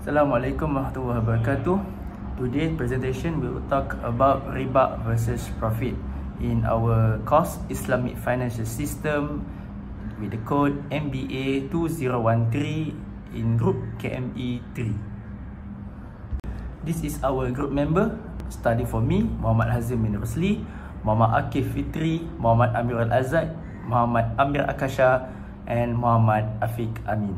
Assalamualaikum warahmatullahi wabarakatuh. Today's presentation we will talk about riba versus profit in our course Islamic Financial System with the code MBA2013 in group KME 3. This is our group member. Study for me, Muhammad Hazim bin Rusli, Muhammad Akif Fitri, Muhammad Amir Al-Azad, Muhammad Amir Akasha, and Muhammad Afiq Amin.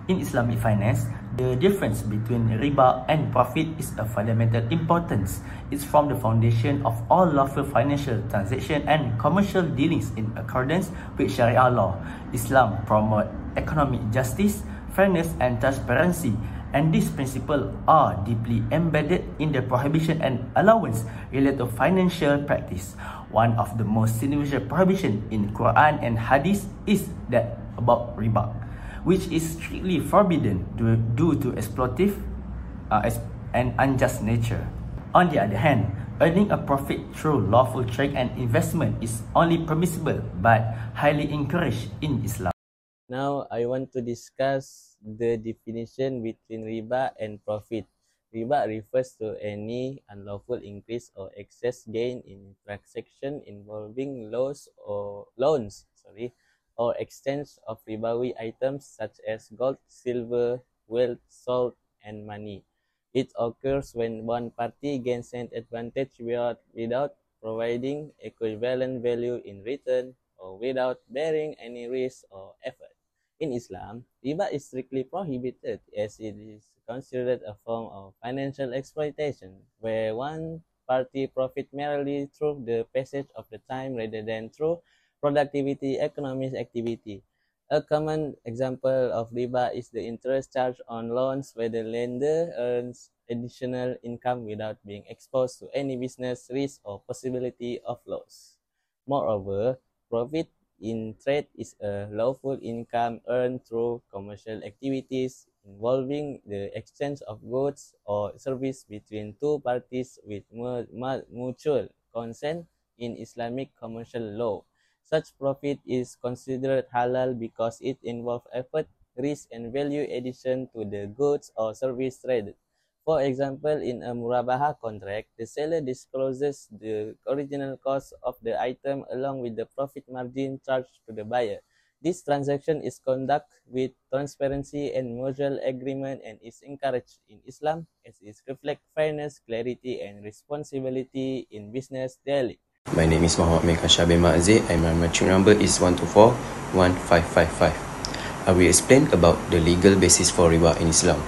In Islamic finance, the difference between riba and profit is of fundamental importance. It's from the foundation of all lawful financial transactions and commercial dealings in accordance with Sharia law. Islam promotes economic justice, fairness and transparency, and these principles are deeply embedded in the prohibition and allowance related to financial practice. One of the most significant prohibitions in Quran and Hadith is that about riba, which is strictly forbidden due to exploitative and unjust nature. On the other hand, earning a profit through lawful trade and investment is only permissible but highly encouraged in Islam. Now, I want to discuss the definition between riba and profit. Riba refers to any unlawful increase or excess gain in transaction involving loans or exchange of ribawi items such as gold, silver, wealth, salt, and money. It occurs when one party gains an advantage without providing equivalent value in return or without bearing any risk or effort. In Islam, riba is strictly prohibited as it is considered a form of financial exploitation where one party profits merely through the passage of the time rather than through productivity economic activity. A common example of riba is the interest charged on loans where the lender earns additional income without being exposed to any business risk or possibility of loss. Moreover, profit in trade is a lawful income earned through commercial activities involving the exchange of goods or service between two parties with mutual consent in Islamic commercial law. Such profit is considered halal because it involves effort, risk, and value addition to the goods or service traded. For example, in a murabaha contract, the seller discloses the original cost of the item along with the profit margin charged to the buyer. This transaction is conducted with transparency and mutual agreement and is encouraged in Islam as it reflects fairness, clarity, and responsibility in business daily. My name is Muhammad Mekasha bin Ma'zid and my matric number is 1241555. I will explain about the legal basis for riba in Islam.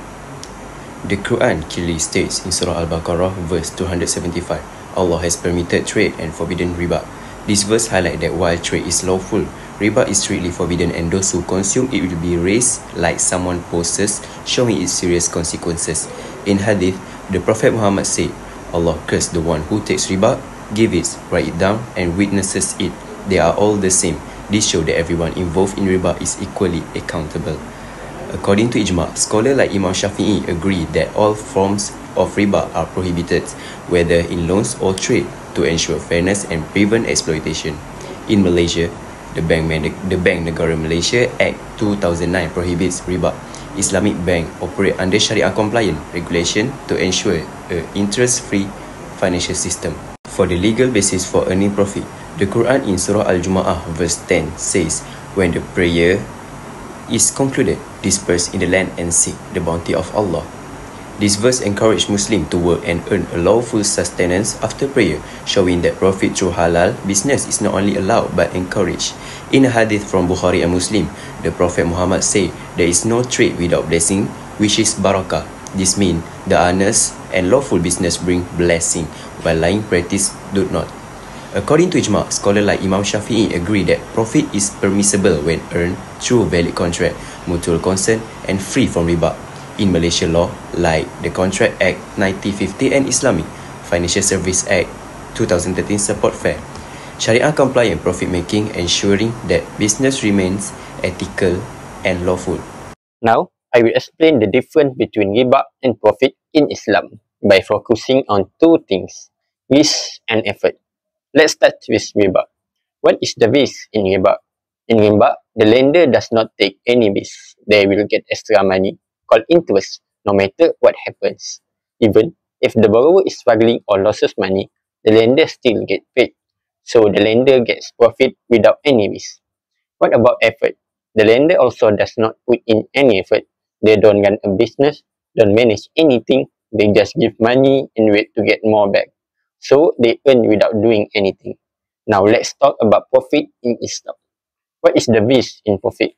The Quran clearly states in Surah Al-Baqarah verse 275, Allah has permitted trade and forbidden riba. This verse highlights that while trade is lawful, riba is strictly forbidden and those who consume it will be raised like someone possessed, showing its serious consequences. In Hadith, the Prophet Muhammad said, Allah cursed the one who takes riba, give it, write it down, and witnesses it. They are all the same. This shows that everyone involved in riba is equally accountable. According to Ijma, scholars like Imam Shafi'i agree that all forms of riba are prohibited, whether in loans or trade, to ensure fairness and prevent exploitation. In Malaysia, the Bank Negara Malaysia Act 2009 prohibits riba. Islamic bank operate under Sharia compliant regulation to ensure an interest-free financial system. For the legal basis for earning profit, the Quran in Surah Al-Jumu'ah verse 10 says, when the prayer is concluded, disperse in the land and seek the bounty of Allah. This verse encourages Muslims to work and earn a lawful sustenance after prayer, showing that profit through halal business is not only allowed but encouraged. In a hadith from Bukhari and Muslim, the Prophet Muhammad said, there is no trade without blessing, which is barakah. This means the honest and lawful business bring blessing, while lying practice do not. According to Ijma, scholars like Imam Shafi'i agree that profit is permissible when earned through valid contract, mutual consent, and free from riba. In Malaysia law, like the Contract Act 1950 and Islamic Financial Service Act 2013 support fair, Sharia compliant profit making, ensuring that business remains ethical and lawful. Now, I will explain the difference between riba and profit in Islam by focusing on two things, risk and effort. Let's start with riba. What is the risk in riba? In riba, The lender does not take any risk. They will get extra money, called interest, no matter what happens. Even if the borrower is struggling or loses money, the lender still gets paid. So the lender gets profit without any risk. What about effort? The lender also does not put in any effort. They don't run a business, don't manage anything. They just give money and wait to get more back. So they earn without doing anything. Now let's talk about profit in Islam. What is the risk in profit?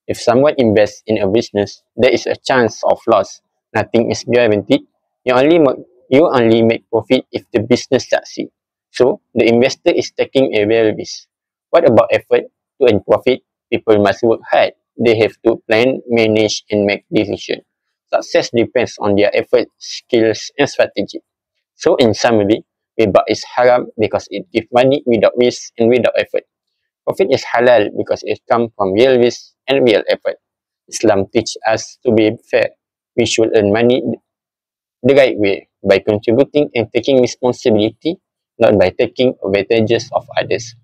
If someone invests in a business, there is a chance of loss. Nothing is guaranteed. You only make profit if the business succeeds. So the investor is taking a real risk. What about effort? To earn profit, people must work hard. They have to plan, manage, and make decisions. Success depends on their effort, skills, and strategy. So in summary, riba is haram because it gives money without risk and without effort. Profit is halal because it comes from real risk and real effort. Islam teaches us to be fair. We should earn money the right way, by contributing and taking responsibility, not by taking advantages of others.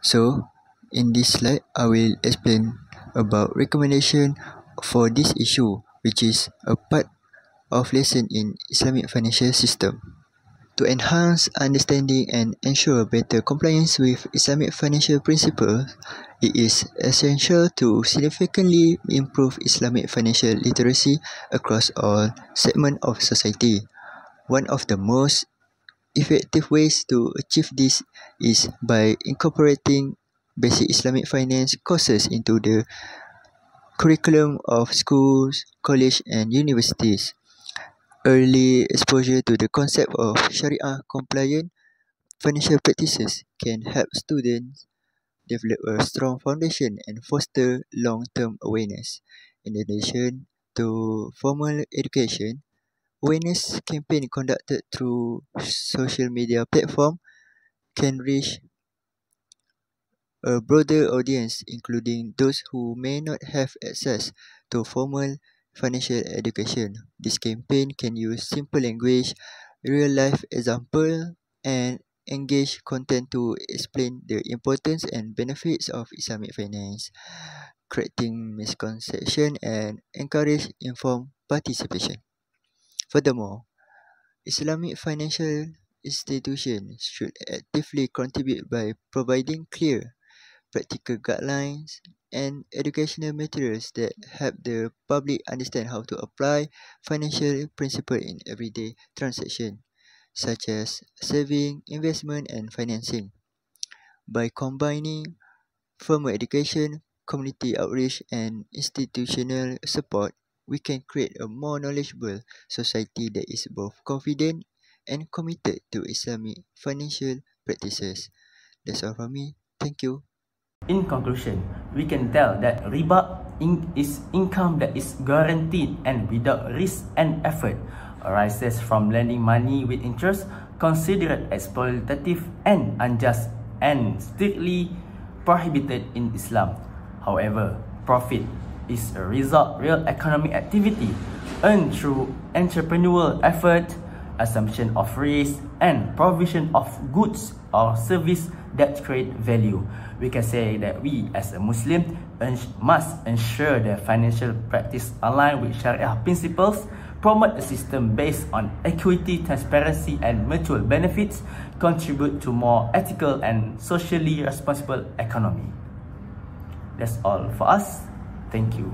So, in this slide, I will explain about recommendation for this issue, which is a part of lesson in Islamic financial system. To enhance understanding and ensure better compliance with Islamic financial principles, it is essential to significantly improve Islamic financial literacy across all segments of society. One of the most effective ways to achieve this is by incorporating basic Islamic finance courses into the curriculum of schools, colleges, and universities. Early exposure to the concept of Sharia compliant financial practices can help students develop a strong foundation and foster long-term awareness. In addition to formal education, awareness campaign conducted through social media platform can reach a broader audience, including those who may not have access to formal financial education. This campaign can use simple language, real-life example, and engage content to explain the importance and benefits of Islamic finance, correcting misconception and encourage informed participation. Furthermore, Islamic financial institutions should actively contribute by providing clear, practical guidelines and educational materials that help the public understand how to apply financial principles in everyday transactions, such as saving, investment, and financing. By combining formal education, community outreach, and institutional support, we can create a more knowledgeable society that is both confident and committed to Islamic financial practices. That's all from me. Thank you. In conclusion, we can tell that riba is income that is guaranteed and without risk and effort, arises from lending money with interest, considered exploitative and unjust, and strictly prohibited in Islam. However, profit is a result of real economic activity earned through entrepreneurial effort, assumption of risk, and provision of goods or service that create value. We can say that we as a Muslim must ensure that financial practice align with Sharia principles, promote a system based on equity, transparency, and mutual benefits, contribute to more ethical and socially responsible economy. That's all for us. Thank you.